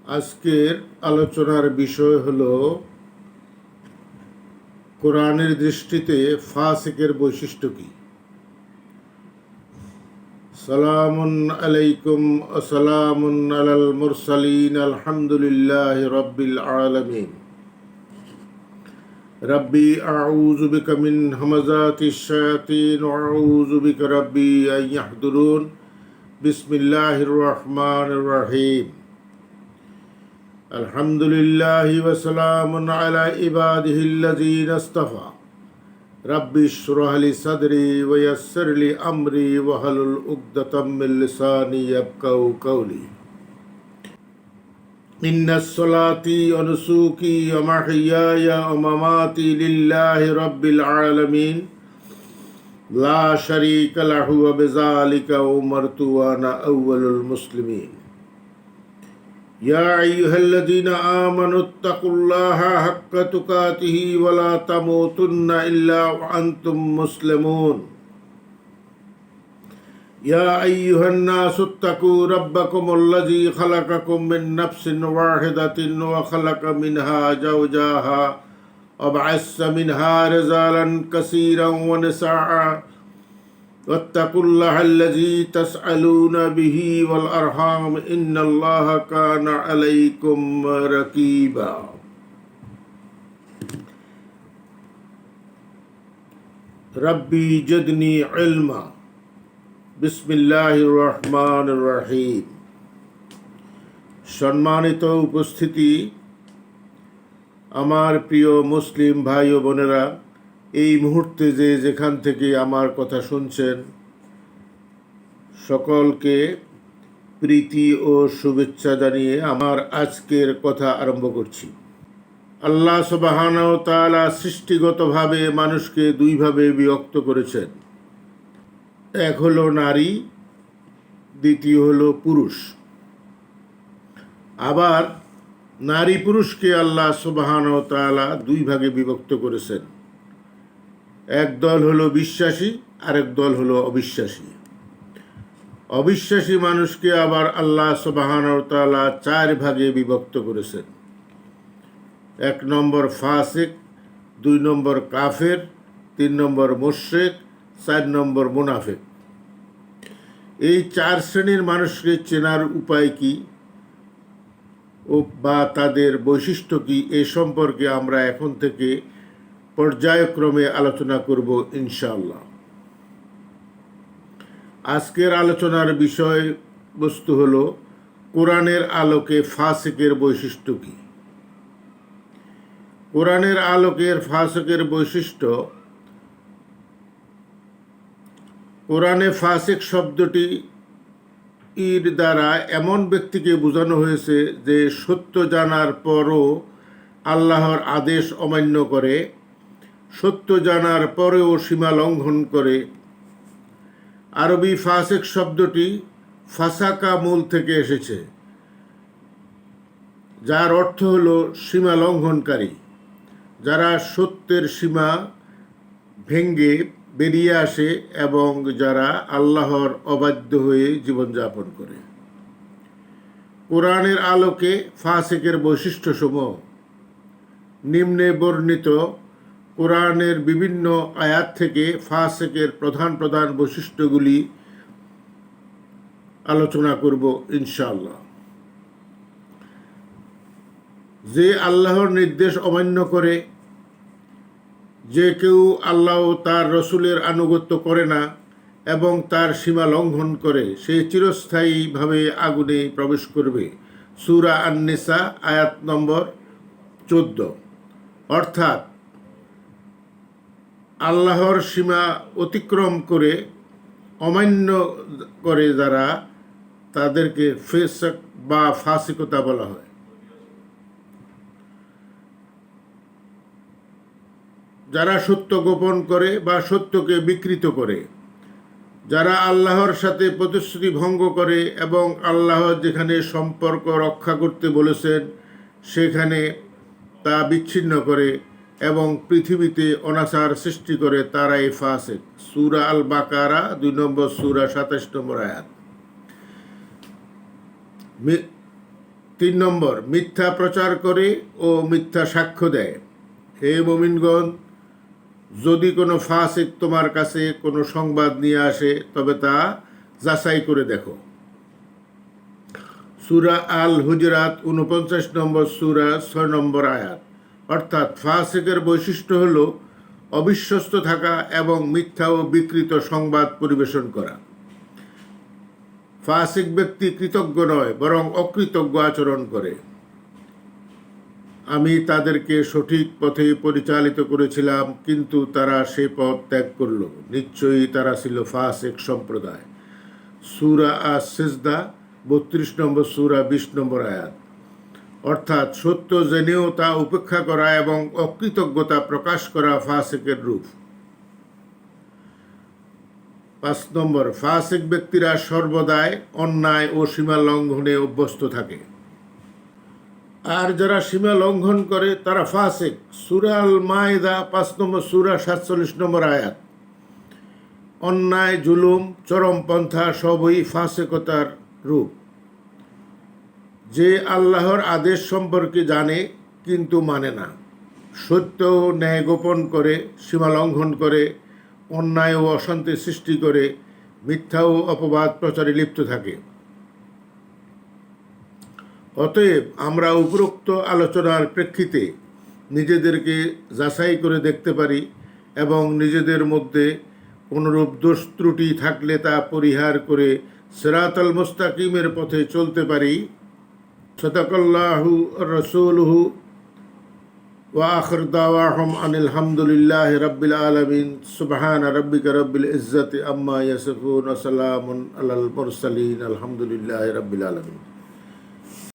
আজকের আলোচনার বিষয় হলো কোরআনের দৃষ্টিতে ফাসিকের বৈশিষ্ট্য কি। সালামুন আলাইকুম আসসালামুন আলাল মুরসালিন আলহামদুলিল্লাহি রাব্বিল আলামিন। রব্বি আউযু বিকা মিন হামাযাতিশ শায়াতিন ওয়া আউযু বিকা রব্বি আন ইয়াহদুরুন। বিসমিল্লাহির রহমানির রহিম। আলহামদুলিল্লাহি ওয়া সালামুন আলা ইবাদিহিল্লাযীনা ইসতাফা। রব্বি ইশরাহ লি সাদরি ওয়া ইয়াসসির লি আমরি ওয়াহলুল উকদাতাম মিন লিসানি ইয়াফকাহু কাওলি। ইন্নাস সালাতি ওয়া নুসুকি ওয়া মাহইয়ায়া ওয়া মামাতি লিল্লাহি রাব্বিল আলামিন লা শারীকা লাহু ওয়া বিযালিকা উমিরতু ওয়া আনা আউওয়ালুল মুসলিমিন। ইয়া আইয়ুহাল্লাযীনা আমানু তাকুল্লাহা হাক্কা তুকাতিহি ওয়া লা তামুতুন্না ইল্লা ওয়া আনতুম মুসলিমুন। ইয়া আইয়ুহান নাসু তাকু রাব্বাকুমুল্লাযী খালাকাকুম মিন নাফসিন ওয়াহিদাতিন ওয়া খালাকা মিনহা যাওজাহা ওয়া বা'আসা মিনহা রিজালান কাসীরান ওয়া নিসাআ ওয়াত্তাকুল্লাহাল্লাযী তাসআলুনা বিহি ওয়াল আরহাম ইন্নাল্লাহা কানা আলাইকুম রাকীবা। রব্বি জিদনি ইলমা। বিসমিল্লাহির রহমানির রহিম। সম্মানিত উপস্থিতি, আমার প্রিয় মুসলিম ভাই ও বোনেরা, এই মুহূর্তে যে যেখান থেকে আমার কথা শুনছেন, সকলকে প্রীতি ও শুভেচ্ছা জানিয়ে আমার আজকের কথা আরম্ভ করছি। আল্লাহ সুবহানাহু ওয়া তাআলা সৃষ্টিগতভাবে মানুষকে দুইভাবে বিভক্ত করেছেন। এক হলো নারী, দ্বিতীয় হলো পুরুষ। আবার নারী পুরুষকে আল্লাহ সুবহানাহু ওয়া তাআলা দুই ভাগে বিভক্ত করেছেন। এক দল হলো বিশ্বাসী, আরেক দল হলো অবিশ্বাসী। অবিশ্বাসী মানুষকে আবার আল্লাহ সুবহানাহু ওয়া তাআলা চার ভাগে বিভক্ত করেছেন। এক নম্বর ফাসিক, দুই নম্বর কাফের, তিন নম্বর মুশরিক, চার নম্বর মুনাফিক। এই চার শ্রেণীর মানুষকে চেনার উপায় কি বা তাদের বৈশিষ্ট্য কি, এ সম্পর্কে আমরা এখন থেকে পর্যায়ক্রমে আলোচনা করব ইনশাআল্লাহ। আজকের আলোচনার বিষয়বস্তু হলো কোরআনের আলোকে ফাসিকের বৈশিষ্ট্য কি। কোরআনের আলোকের ফাসিকের বৈশিষ্ট্য। কোরআনে ফাসিক শব্দটি এর দ্বারা এমন ব্যক্তিকে বোঝানো হয়েছে যে সত্য জানার পরও আল্লাহর আদেশ অমান্য করে, সত্য জানার পরেও সীমা লঙ্ঘন করে। আরবি ফাসিক শব্দটি ফাসাকা মূল থেকে এসেছে, যার অর্থ হল সীমা লঙ্ঘনকারী, যারা সত্যের সীমা ভেঙে বেরিয়ে আসে এবং যারা আল্লাহর অবাধ্য হয়ে জীবনযাপন করে। কোরআনের আলোকে ফাসিকের বৈশিষ্ট্যসমূহ নিম্নে বর্ণিত কোরআনের বিভিন্ন আয়াত থেকে ফাসিকের প্রধান প্রধান বৈশিষ্ট্যগুলি আলোচনা করব ইনশাআল্লাহ। যে আল্লাহর নির্দেশ অমান্য করে, যে কেউ আল্লাহ ও তার রসুলের আনুগত্য করে না এবং তার সীমা লঙ্ঘন করে, সে চিরস্থায়ীভাবে আগুনে প্রবেশ করবে। সূরা আন-নিসা আয়াত নম্বর 14। অর্থাৎ আল্লাহর সীমা অতিক্রম করে অমান্য করে যারা, তাদেরকে ফাসিক বা ফাসিকতা বলা হয়। যারা সত্য গোপন করে বা সত্যকে বিকৃত করে, যারা আল্লাহর সাথে প্রতিশ্রুতি ভঙ্গ করে এবং আল্লাহ যেখানে সম্পর্ক রক্ষা করতে বলেছেন সেখানে তা বিচ্ছিন্ন করে এবং পৃথিবীতে অনাচার সৃষ্টি করে, তারাই ফাসিক। সূরা আল বাকারা 2 নম্বর সূরা 27 নম্বর আয়াত। 3 নম্বর, মিথ্যা প্রচার করে ও মিথ্যা সাক্ষ্য দেয়। হে মুমিনগণ, যদি কোনো ফাসিক তোমার কাছে কোনো সংবাদ নিয়ে আসে তবে তা যাচাই করে দেখো। সূরা আল হুজরাত 49 নম্বর সূরা 6 নম্বর আয়াত। অর্থাৎ ফাসিকের বৈশিষ্ট্য হল অবিশ্বস্ত থাকা এবং মিথ্যা ও বিকৃত সংবাদ পরিবেশন করা। ফাসিক ব্যক্তি কৃতজ্ঞ নয়, বরং অকৃতজ্ঞ আচরণ করে। আমি তাদেরকে সঠিক পথে পরিচালিত করেছিলাম, কিন্তু তারা সে পথ ত্যাগ করল। নিশ্চয়ই তারা ছিল ফাসিক সম্প্রদায়। সূরা আস-সিজদা 32 নম্বর সূরা 20 নম্বর আয়াত। অর্থাৎ সত্য জেনেও তা উপেক্ষা করা এবং অকৃতজ্ঞতা প্রকাশ করা ফাসিকের রূপ। 5 নম্বর, ফাসিক ব্যক্তিরা সর্বদাই অন্যায় ও সীমা লঙ্ঘনে অভ্যস্ত থাকে। আর যারা সীমা লঙ্ঘন করে তারা ফাসিক। সূরা আল মাইদা 5 নম্বর সূরা 47 নম্বর আয়াত। অন্যায়, জুলুম, চরমপন্থা সবই ফাসিকতার রূপ। যে আল্লাহর আদেশ সম্পর্কে জানে কিন্তু মানে না, সত্য ও ন্যায় গোপন করে, সীমা লঙ্ঘন করে, অন্যায় ও অশান্তি সৃষ্টি করে, মিথ্যা ও অপবাদ প্রচারে লিপ্ত থাকে। অতএব আমরা উপরোক্ত আলোচনার প্রেক্ষিতে নিজেদেরকে যাচাই করে দেখতে পারি এবং নিজেদের মধ্যে কোনরূপ দোষ ত্রুটি থাকলে তা পরিহার করে সিরাতাল মুস্তাকিমের পথে চলতে পারি। সাদাকাল্লাহু রাসূলুহু ওয়া আখির দাওয়াহুম আনিল হামদুলিল্লাহি রাব্বিল আলামিন। সুবহানা রাব্বিকা রাব্বিল ইজ্জাতি আম্মা ইয়াসিফুন ওয়া সালামুন আলাল মুরসালিন। আলহামদুলিল্লাহি রাব্বিল আলামিন।